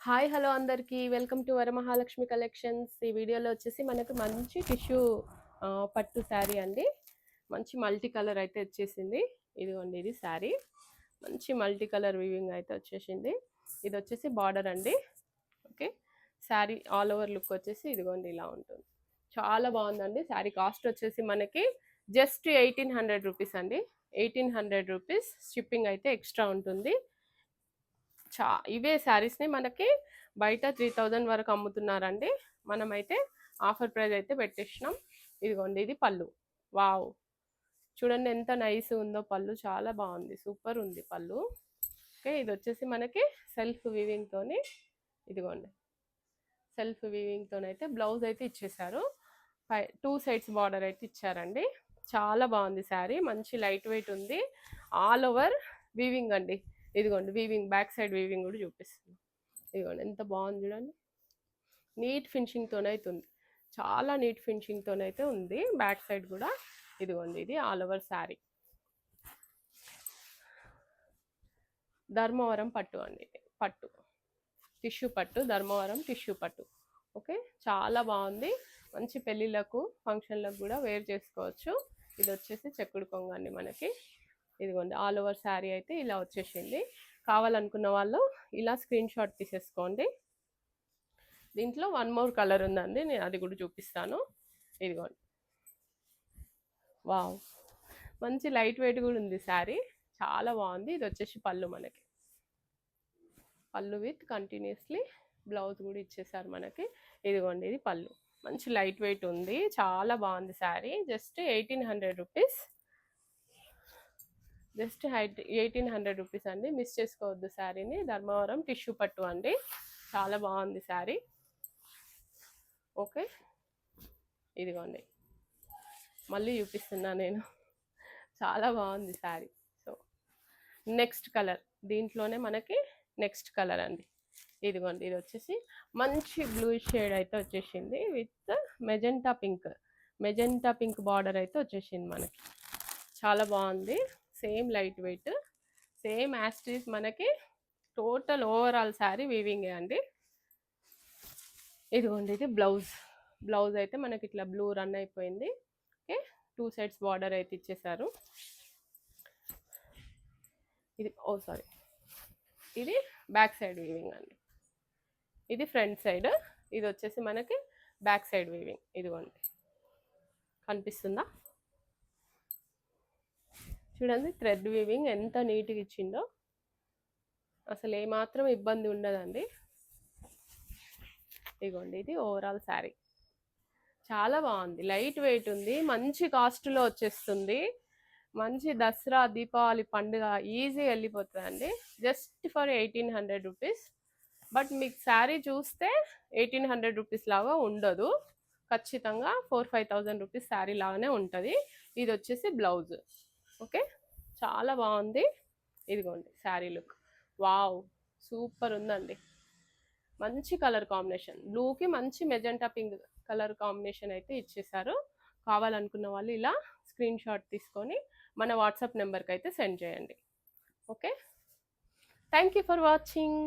Hi hello అందరికీ welcome to Varamahalakshmi collections. ఈ వీడియోలో వచ్చేసి మనకు మంచి టిష్యూ పట్టు శారీ అండి. మంచి మల్టీ కలర్ అయితే వచ్చేసింది. ఇదిగోండి, ఇది శారీ మంచి మల్టీ కలర్ వీవింగ్ అయితే వచ్చేసింది. ఇది వచ్చేసి బార్డర్ అండి. Okay, sari all over look వచ్చేసి ఇదిగోండి ఇలా ఉంటుంది. చాలా బాగుందండి. శారీ కాస్ట్ వచ్చేసి మనకి జస్ట్ 1800 రూపీస్ అండి. 1800 రూపీస్. షిప్పింగ్ అయితే ఎక్స్ట్రా ఉంటుంది. ఇవే శారీస్ని మనకి బయట 3000 వరకు అమ్ముతున్నారండి. మనమైతే ఆఫర్ ప్రైస్ అయితే పెట్టేసినాం. ఇదిగోండి, ఇది పళ్ళు. వావ్, చూడండి ఎంత నైస్ ఉందో పళ్ళు. చాలా బాగుంది, సూపర్ ఉంది పళ్ళు. ఓకే, ఇది వచ్చేసి మనకి సెల్ఫ్ వీవింగ్తోని, ఇదిగోండి సెల్ఫ్ వీవింగ్తోనైతే బ్లౌజ్ అయితే ఇచ్చేసారు. 2 సైడ్స్ బార్డర్ అయితే ఇచ్చారండి. చాలా బాగుంది శారీ. మంచి లైట్ వెయిట్ ఉంది. ఆల్ ఓవర్ వీవింగ్ అండి. ఇదిగోండి వీవింగ్, బ్యాక్ సైడ్ వీవింగ్ కూడా చూపిస్తుంది. ఇదిగోండి ఎంత బాగుంది చూడండి. నీట్ ఫినిషింగ్తోనైతే ఉంది. చాలా నీట్ ఫినిషింగ్తోనైతే ఉంది బ్యాక్ సైడ్ కూడా. ఇదిగోండి, ఇది ఆల్ ఓవర్ శారీ. ధర్మవరం పట్టు అండి. పట్టు టిష్యూ పట్టు, ధర్మవరం టిష్యూ పట్టు. ఓకే, చాలా బాగుంది. మంచి పెళ్ళిళ్ళకు ఫంక్షన్లకు కూడా వేర్ చేసుకోవచ్చు. ఇది వచ్చేసి చెక్కుడు కొంగు అండి మనకి. ఇదిగోండి ఆల్ ఓవర్ శారీ అయితే ఇలా వచ్చేసింది. కావాలనుకున్న వాళ్ళు ఇలా స్క్రీన్ షాట్ తీసేసుకోండి. దీంట్లో 1 మోర్ కలర్ ఉందండి, నేను అది కూడా చూపిస్తాను. ఇదిగోండి, వావ్, మంచి లైట్ వెయిట్ కూడా ఉంది శారీ. చాలా బాగుంది. ఇది వచ్చేసి పళ్ళు మనకి. పళ్ళు విత్ కంటిన్యూస్లీ బ్లౌజ్ కూడా ఇచ్చేసారు మనకి. ఇదిగోండి, ఇది పళ్ళు. మంచి లైట్ వెయిట్ ఉంది. చాలా బాగుంది sari. Just 1800 rupees. Just 1800 rupees అండి. మిస్ చేసుకోవద్దు శారీని. ధర్మవరం టిష్యూ పట్టు అండి. చాలా బాగుంది శారీ. ఓకే, ఇదిగోండి మళ్ళీ చూపిస్తున్నా నేను. చాలా బాగుంది శారీ. సో నెక్స్ట్ కలర్, దీంట్లోనే మనకి నెక్స్ట్ కలర్ అండి. ఇదిగోండి, ఇది వచ్చేసి మంచి బ్లూ షేడ్ అయితే వచ్చేసింది with magenta pink. Magenta pink border అయితే వచ్చేసింది మనకి. చాలా బాగుంది. సేమ్ లైట్ వెయిట్, సేమ్ యాస్టీస్ మనకి. టోటల్ ఓవరాల్ శారీ వీవింగే అండి. ఇదిగోండి, ఇది బ్లౌజ్. బ్లౌజ్ అయితే మనకి ఇట్లా బ్లూ రన్ అయిపోయింది. ఓకే, 2 సైడ్స్ బార్డర్ అయితే ఇచ్చేసారు. ఇది సారీ, ఇది బ్యాక్ సైడ్ వీవింగ్ అండి. ఇది ఫ్రంట్ సైడ్. ఇది వచ్చేసి మనకి బ్యాక్ సైడ్ వీవింగ్. ఇదిగోండి, కనిపిస్తుందా? చూడండి థ్రెడ్ వీవింగ్ ఎంత నీట్గా ఇచ్చిందో. అసలు ఏమాత్రం ఇబ్బంది ఉండదండి. ఇదిగోండి, ఇది ఓవరాల్ శారీ. చాలా బాగుంది, లైట్ వెయిట్ ఉంది. మంచి కాస్ట్లో వచ్చేస్తుంది. మంచి దసరా దీపావళి పండుగ ఈజీగా వెళ్ళిపోతుందండి. Just for 1800 rupees. బట్ మీకు శారీ చూస్తే 1800 రూపీస్ లాగా ఉండదు. ఖచ్చితంగా 4-5,000 రూపీస్ శారీ లాగానే ఉంటుంది. ఇది వచ్చేసి బ్లౌజ్. ఓకే, చాలా బాగుంది. ఇదిగోండి శారీ లుక్. వావ్, సూపర్ ఉందండి. మంచి కలర్ కాంబినేషన్. బ్లూకి మంచి మెజెంటా పింక్ కలర్ కాంబినేషన్ అయితే ఇచ్చేసారు. కావాలనుకున్న వాళ్ళు ఇలా స్క్రీన్ షాట్ తీసుకొని మన వాట్సాప్ నెంబర్కి అయితే సెండ్ చేయండి. Okay, thank you for watching.